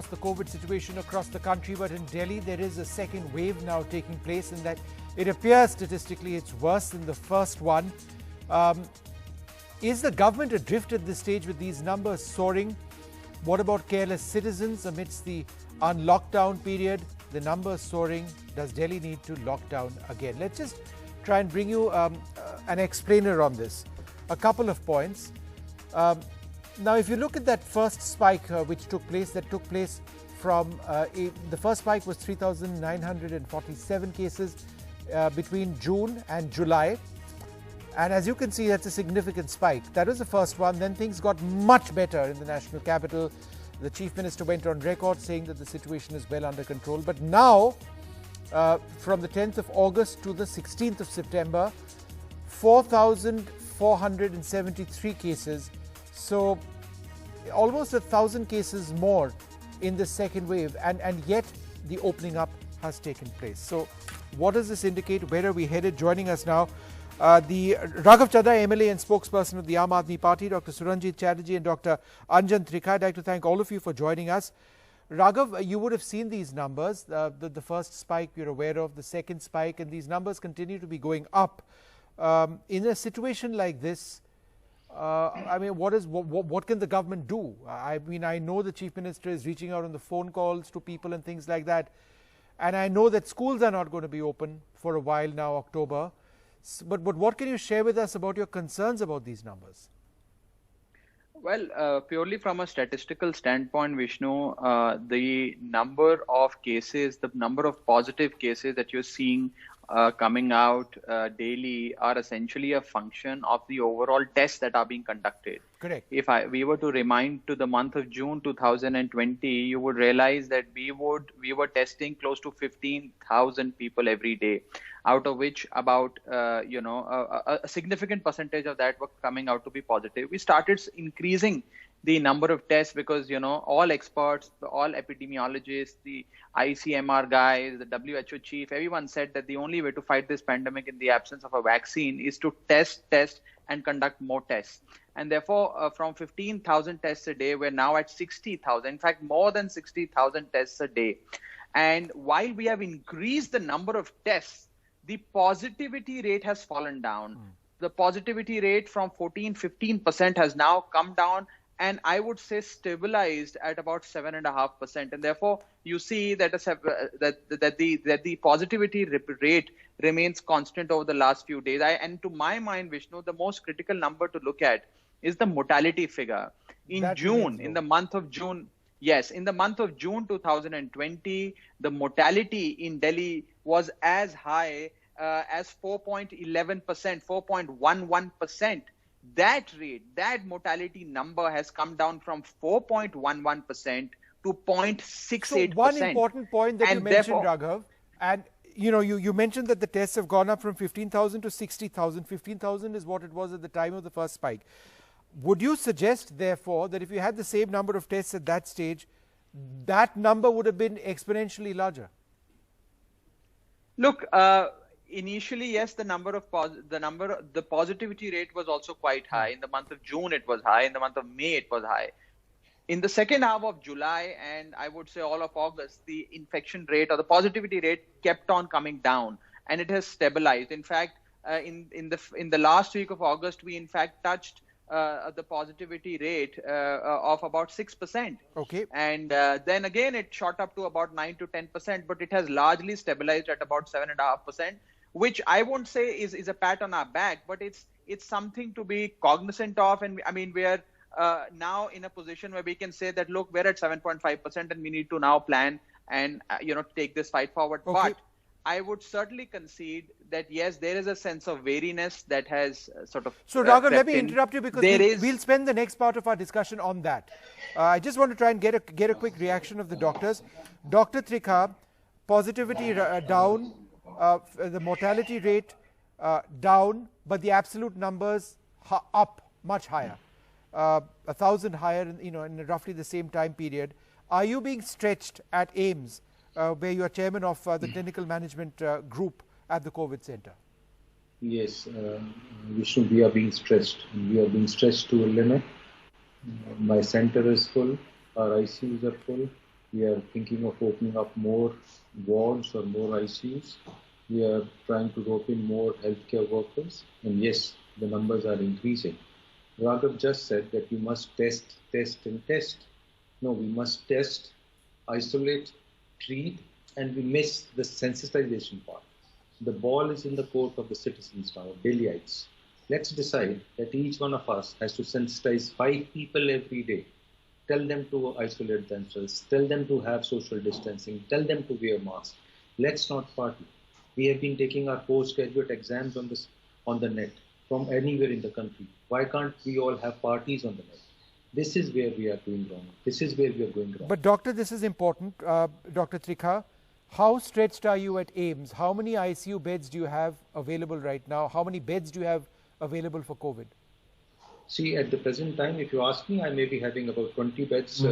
across the COVID situation across the country, but in Delhi there is a second wave now taking place, in that it appears statistically it's worse than the first one. Is the government adrift at this stage with these numbers soaring? What about careless citizens amidst the unlockdown period? The numbers soaring. Does Delhi need to lock down again? Let's just try and bring you an explainer on this. A couple of points. Now, if you look at that first spike which took place, from the first spike was 3,947 cases between June and July. And as you can see, that's a significant spike. That was the first one. Then things got much better in the national capital. The Chief Minister went on record saying that the situation is well under control. But now, from the 10th of August to the 16th of September, 4,473 cases. So almost 1,000 cases more in the second wave. And yet the opening up has taken place. So what does this indicate? Where are we headed? Joining us now, the Raghav Chadha, MLA and spokesperson of the Aam Aadmi Party, Dr. Suranjit Chatterjee and Dr. Anjan Trikhas. I'd like to thank all of you for joining us. Raghav, you would have seen these numbers. The first spike you're aware of, the second spike, and these numbers continue to be going up. In a situation like this, I mean, what can the government do? I mean, I know the Chief Minister is reaching out on the phone calls to people and things like that. And I know that schools are not going to be open for a while now, October. But what can you share with us about your concerns about these numbers? Well, purely from a statistical standpoint, Vishnu, the number of cases, the number of positive cases that you're seeing coming out daily are essentially a function of the overall tests that are being conducted. Correct. If we were to remind to the month of June 2020, you would realize that we were testing close to 15,000 people every day, out of which about a significant percentage of that were coming out to be positive. We started increasing the number of tests because, all experts, all epidemiologists, the ICMR guys, the WHO chief, everyone said that the only way to fight this pandemic in the absence of a vaccine is to test, and conduct more tests. And therefore, from 15,000 tests a day, we're now at 60,000. In fact, more than 60,000 tests a day. And while we have increased the number of tests, the positivity rate has fallen down. The positivity rate from 15% has now come down, and I would say stabilized at about 7.5%. And therefore, you see that the positivity rate remains constant over the last few days. And to my mind, Vishnu, the most critical number to look at is the mortality figure. In the month of June 2020, the mortality in Delhi was as high as 4.11%, 4.11%. That rate, that mortality number has come down from 4.11% to 0.68%. So one important point that you mentioned, Raghav, and you mentioned that the tests have gone up from 15,000 to 60,000. 15,000 is what it was at the time of the first spike. Would you suggest, therefore, that if you had the same number of tests at that stage, that number would have been exponentially larger? Look, initially, yes, the positivity rate was also quite high. In the month of June, it was high. In the month of May, it was high. In the second half of July, and I would say all of August, the infection rate or the positivity rate kept on coming down, and it has stabilized. In fact, in the last week of August, we in fact touched the positivity rate of about 6%. Okay. And then again, it shot up to about 9 to 10%, but it has largely stabilized at about 7.5%, which I won't say is a pat on our back, but it's something to be cognizant of. And I mean, we are now in a position where we can say that, look, we're at 7.5% and we need to now plan and, take this fight forward. Okay. But I would certainly concede that, yes, there is a sense of wariness that has sort of... So, Raghav, let me interrupt you because we'll spend the next part of our discussion on that. I just want to try and get a quick reaction of the doctors. Dr. Trikhas, positivity down, the mortality rate down, but the absolute numbers up much higher, 1,000 higher, in roughly the same time period. Are you being stretched at AIIMS, where you are chairman of the clinical management group at the COVID center? Yes, Vishnu, we are being stretched. We are being stretched to a limit. My center is full. Our ICUs are full. We are thinking of opening up more wards or more ICUs. We are trying to rope in more healthcare workers. And yes, the numbers are increasing. Raghav just said that you must test, test, and test. No, we must test, isolate, treat, and we miss the sensitization part. The ball is in the court of the citizens now, Delhiites. Let's decide that each one of us has to sensitize 5 people every day. Tell them to isolate themselves. Tell them to have social distancing. Tell them to wear masks. Let's not party. We have been taking our postgraduate exams on the net from anywhere in the country. Why can't we all have parties on the net? This is where we are doing wrong. This is where we are going wrong. But doctor, this is important. Dr. Trikhas, how stretched are you at AIIMS? How many ICU beds do you have available right now? How many beds do you have available for COVID? See, at the present time, if you ask me, I may be having about 20 beds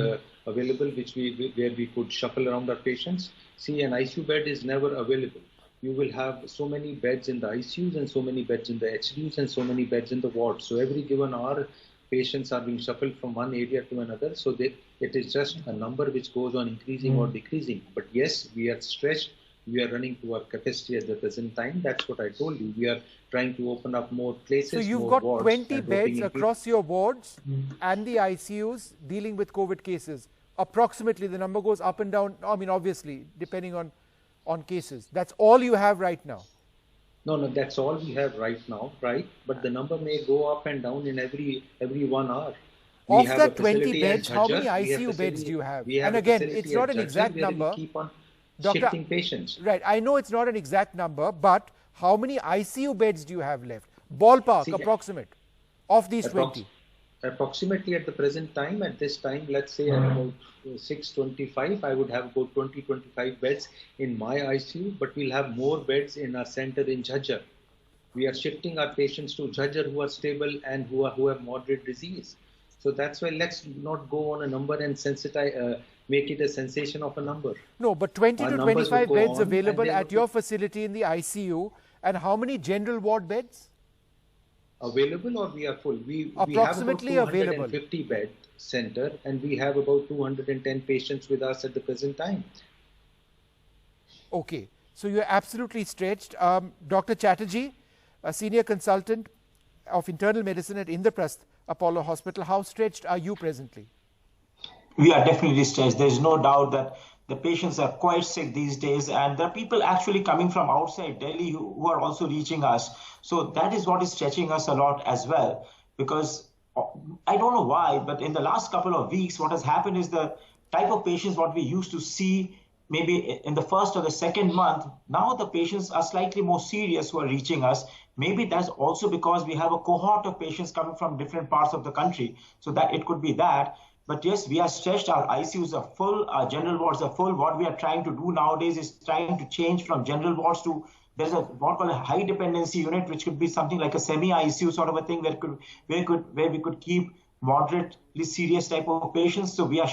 available, where we could shuffle around our patients. See, an ICU bed is never available. You will have so many beds in the ICUs and so many beds in the HDUs and so many beds in the wards. So every given hour, patients are being shuffled from one area to another. So it is just a number which goes on increasing or decreasing. But yes, we are stretched. We are running to our capacity at the present time. That's what I told you. We are trying to open up more places. So you've got 20 beds across your wards and the ICUs dealing with COVID cases. Approximately, the number goes up and down. I mean, obviously, depending on cases. That's all you have right now? No, that's all we have right now, right? But the number may go up and down in every 1 hour. Of that 20 beds, how many ICU beds do you have? And again, it's not an exact number. Keep on Doctor, shifting patients. Right, I know it's not an exact number, but how many ICU beds do you have left? Ballpark, approximate, of these 20? Approximately at the present time, at this time, let's say at about 6:25, I would have about 20-25 beds in my ICU, but we'll have more beds in our center in Jhajjar. We are shifting our patients to Jhajjar who are stable and who have moderate disease. So that's why let's not go on a number and make it a sensation of a number. No, but 20 to 25 beds available at your facility in the ICU, and how many general ward beds? Available, or we are full? Approximately we have about available. 250 bed center, and we have about 210 patients with us at the present time. Okay, so you're absolutely stretched. Dr. Chatterjee, a senior consultant of internal medicine at Indraprasth Apollo Hospital, how stretched are you presently? We are definitely stretched. There's no doubt that the patients are quite sick these days, and there are people actually coming from outside Delhi who are also reaching us. So that is what is stretching us a lot as well, because I don't know why, but in the last couple of weeks, what has happened is the type of patients what we used to see maybe in the first or the second month, now the patients are slightly more serious who are reaching us. Maybe that's also because we have a cohort of patients coming from different parts of the country. So that it could be that. But yes, we are stretched. Our ICUs are full. Our general wards are full. What we are trying to do nowadays is trying to change from general wards to, there's what called a high dependency unit, which could be something like a semi-ICU sort of a thing where we could keep moderately serious type of patients. So we are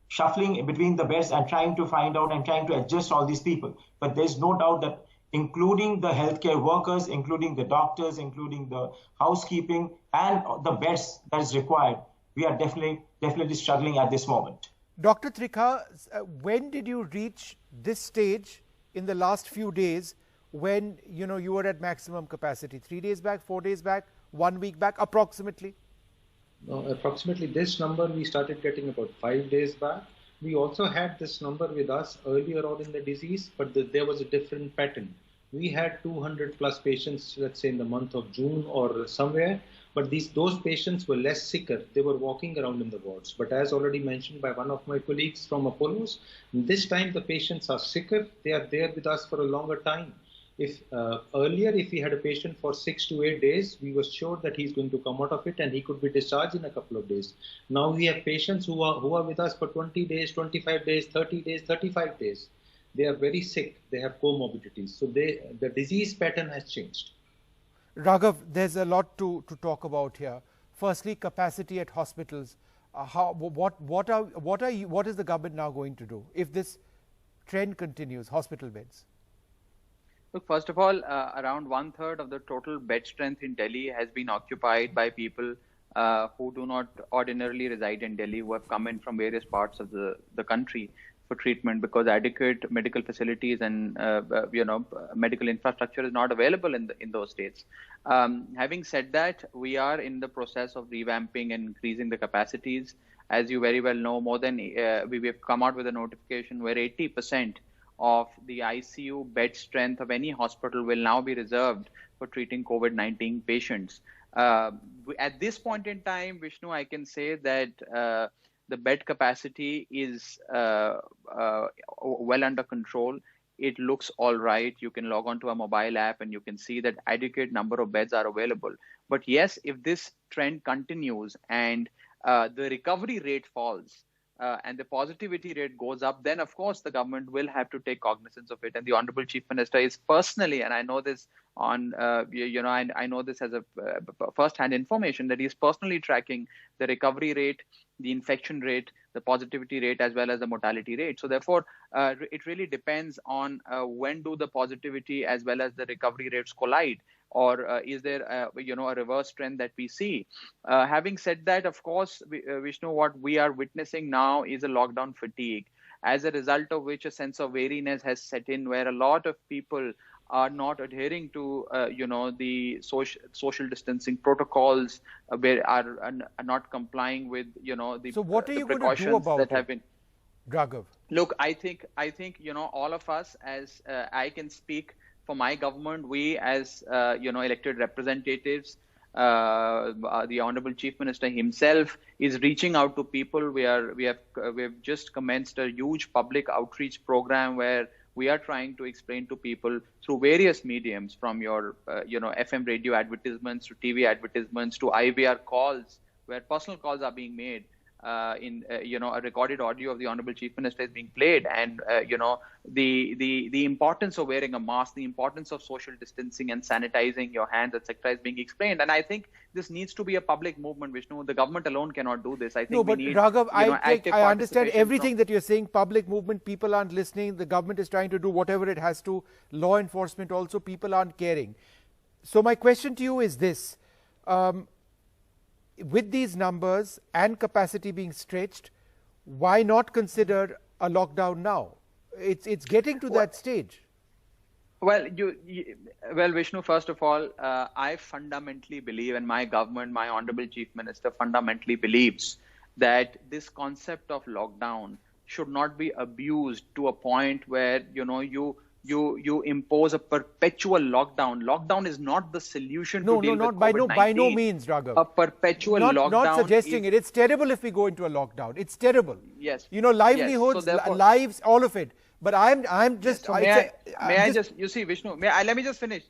shuffling between the beds and trying to find out and trying to adjust all these people. But there's no doubt that including the healthcare workers, including the doctors, including the housekeeping and the beds that is required, we are definitely struggling at this moment. Dr. Trikhas, when did you reach this stage in the last few days when you were at maximum capacity? 3 days back, 4 days back, 1 week back, approximately? No, approximately this number we started getting about 5 days back. We also had this number with us earlier on in the disease, but there was a different pattern. We had 200 plus patients, let's say in the month of June or somewhere, but those patients were less sicker. They were walking around in the wards. But as already mentioned by one of my colleagues from Apollo's, this time the patients are sicker. They are there with us for a longer time. If earlier, if we had a patient for 6 to 8 days, we were sure that he's going to come out of it and he could be discharged in a couple of days. Now we have patients who are with us for 20 days, 25 days, 30 days, 35 days. They are very sick. They have comorbidities. So the disease pattern has changed. Raghav, there's a lot to talk about here. Firstly, capacity at hospitals. What is the government now going to do if this trend continues, hospital beds? Look, first of all, around 1/3 of the total bed strength in Delhi has been occupied by people who do not ordinarily reside in Delhi, who have come in from various parts of the country. for treatment because adequate medical facilities and medical infrastructure is not available in those states. Having said that, we are in the process of revamping and increasing the capacities. As you very well know, more than we have come out with a notification where 80% of the ICU bed strength of any hospital will now be reserved for treating COVID-19 patients. At this point in time, Vishnu, I can say that the bed capacity is well under control. It looks all right. You can log on to a mobile app and you can see that adequate number of beds are available. But yes, if this trend continues and the recovery rate falls and the positivity rate goes up, then of course the government will have to take cognizance of it. And the Honorable Chief Minister is personally, and I know this on, I know this as a first-hand information, that he is personally tracking the recovery rate, the infection rate, the positivity rate, as well as the mortality rate. So therefore, it really depends on when do the positivity as well as the recovery rates collide, or is there a reverse trend that we see? Having said that, of course, Vishnu, what we are witnessing now is a lockdown fatigue, as a result of which a sense of weariness has set in, where a lot of people are not adhering to, the social distancing protocols, are not complying with, the So what are you going to do about it, Raghav? Look, I think, all of us, as I can speak for my government, we as, elected representatives, the Honorable Chief Minister himself is reaching out to people. We have just commenced a huge public outreach program where we are trying to explain to people through various mediums, from your, FM radio advertisements to TV advertisements to IVR calls, where personal calls are being made. A recorded audio of the Honorable Chief Minister is being played, and the importance of wearing a mask, the importance of social distancing and sanitizing your hands, etc., is being explained. And I think this needs to be a public movement, Vishnu. The government alone cannot do this. I think no, but we need, Raghav, I understand everything from that you're saying. Public movement, people aren't listening. The government is trying to do whatever it has to. Law enforcement also, people aren't caring. So my question to you is this. With these numbers and capacity being stretched, why not consider a lockdown now? It's getting to that stage. Well, Vishnu, first of all, I fundamentally believe, and my government, my Honorable Chief Minister fundamentally believes, that this concept of lockdown should not be abused to a point where, you impose a perpetual lockdown. Lockdown is not the solution to deal with COVID-19. By no means, Raghav. A perpetual lockdown. Not suggesting it. It's terrible if we go into a lockdown. It's terrible. Yes. Livelihoods, yes. So lives, all of it. But I'm just. Yes, so you see, Vishnu, let me just finish.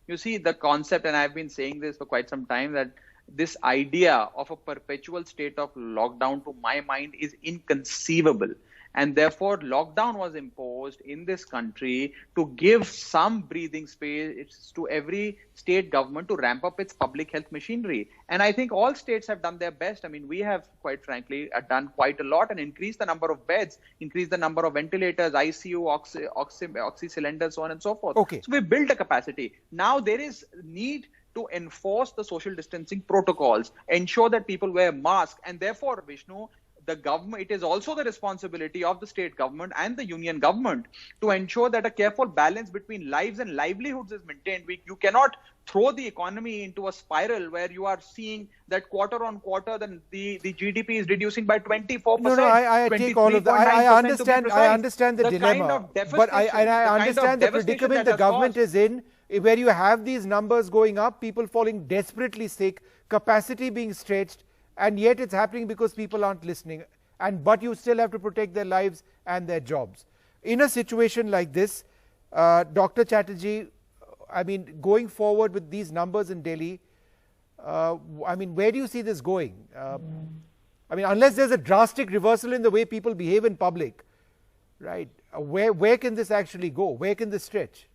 You see, the concept, and I've been saying this for quite some time, that this idea of a perpetual state of lockdown, to my mind, is inconceivable. And therefore, lockdown was imposed in this country to give some breathing space to every state government to ramp up its public health machinery. And I think all states have done their best. I mean, we have, quite frankly, done quite a lot and increased the number of beds, increased the number of ventilators, ICU, oxy cylinders, so on and so forth. Okay. So we built a capacity. Now there is need to enforce the social distancing protocols, ensure that people wear masks, and therefore, Vishnu, the government, it is also the responsibility of the state government and the union government to ensure that a careful balance between lives and livelihoods is maintained. You cannot throw the economy into a spiral where you are seeing that quarter on quarter the GDP is reducing by 24%. No, I take all of that. I understand the dilemma, but I understand the predicament the government is in, where you have these numbers going up, people falling desperately sick, capacity being stretched, and yet it's happening because people aren't listening. But you still have to protect their lives and their jobs. In a situation like this, Dr. Chatterjee, I mean, going forward with these numbers in Delhi, where do you see this going? Unless there's a drastic reversal in the way people behave in public, right? Where can this actually go? Where can this stretch?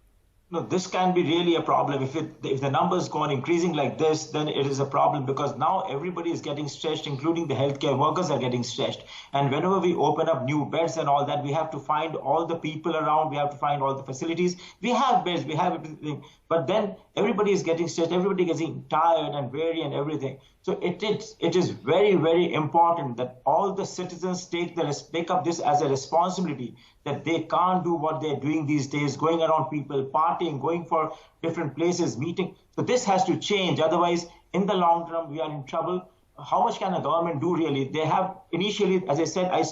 No, this can be really a problem. If the numbers go on increasing like this, then it is a problem, because now everybody is getting stretched, including the healthcare workers are getting stretched. And whenever we open up new beds and all that, we have to find all the people around, we have to find all the facilities. We have beds, we have everything, but then everybody is getting stretched, everybody is getting tired and weary and everything. So it is very, very important that all the citizens take up this as a responsibility, that they can't do what they're doing these days, going around people, partying, going for different places, meeting. So this has to change. Otherwise, in the long term, we are in trouble. How much can a government do really? They have initially, as I said, I'm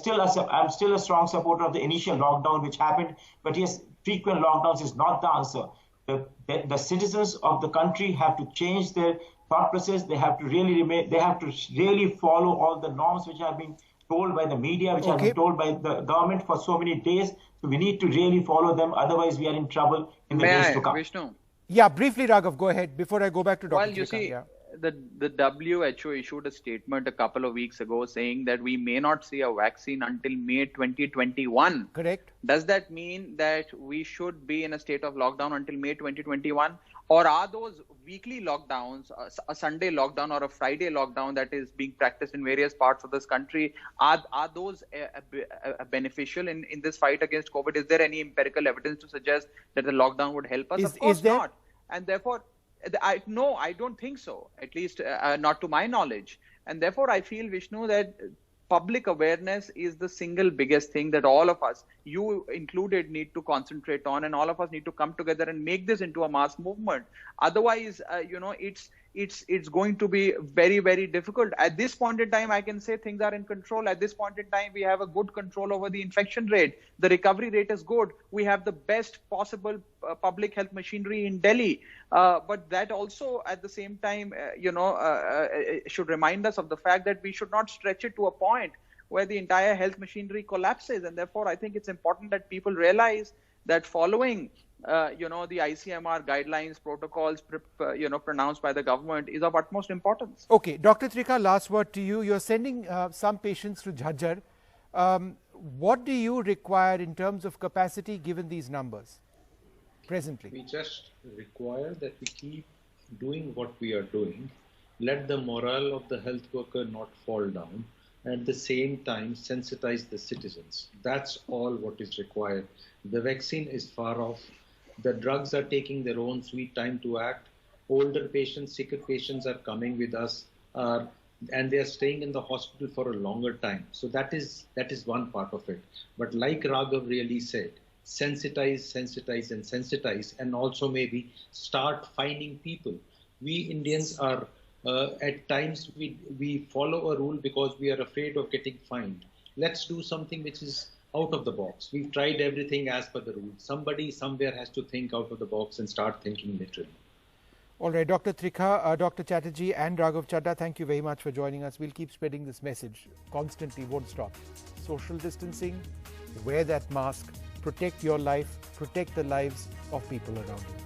still a strong supporter of the initial lockdown which happened. But yes, frequent lockdowns is not the answer. The citizens of the country have to change their thought process. They have to really follow all the norms which have been told by the media, which have been told by the government for so many days. So we need to really follow them. Otherwise, we are in trouble in the days to come. Vishnu? Yeah, briefly, Raghav, go ahead before I go back to Dr. Well, you see, the WHO issued a statement a couple of weeks ago saying that we may not see a vaccine until May 2021. Correct. Does that mean that we should be in a state of lockdown until May 2021? Or are those weekly lockdowns, a Sunday lockdown or a Friday lockdown that is being practiced in various parts of this country, are those beneficial in this fight against COVID? Is there any empirical evidence to suggest that the lockdown would help us? Of course not. And therefore, no, I don't think so, at least not to my knowledge. And therefore, I feel, Vishnu, that public awareness is the single biggest thing that all of us, you included, need to concentrate on, and all of us need to come together and make this into a mass movement. Otherwise, it's going to be very, very difficult. At this point in time, I can say things are in control. At this point in time, we have a good control over the infection rate. The recovery rate is good. We have the best possible public health machinery in Delhi. But that also, at the same time, should remind us of the fact that we should not stretch it to a point where the entire health machinery collapses. And therefore, I think it's important that people realize that following the ICMR guidelines, protocols, pronounced by the government is of utmost importance. Okay, Dr. Trikhas, last word to you. You're sending some patients to Jhajjar. What do you require in terms of capacity given these numbers presently? We just require that we keep doing what we are doing. Let the morale of the health worker not fall down. At the same time, sensitize the citizens. That's all what is required. The vaccine is far off. The drugs are taking their own sweet time to act. Older patients, sicker patients are coming with us, and they are staying in the hospital for a longer time. So that is one part of it. But like Raghav really said, sensitize, and sensitize, and also maybe start finding people. We Indians are, at times, we follow a rule because we are afraid of getting fined. Let's do something which is out of the box. We've tried everything as per the rules. Somebody somewhere has to think out of the box and start thinking literally. All right, Dr. Trikhas, Dr. Chatterjee and Raghav Chadha, thank you very much for joining us. We'll keep spreading this message constantly, won't stop. Social distancing, wear that mask, protect your life, protect the lives of people around you.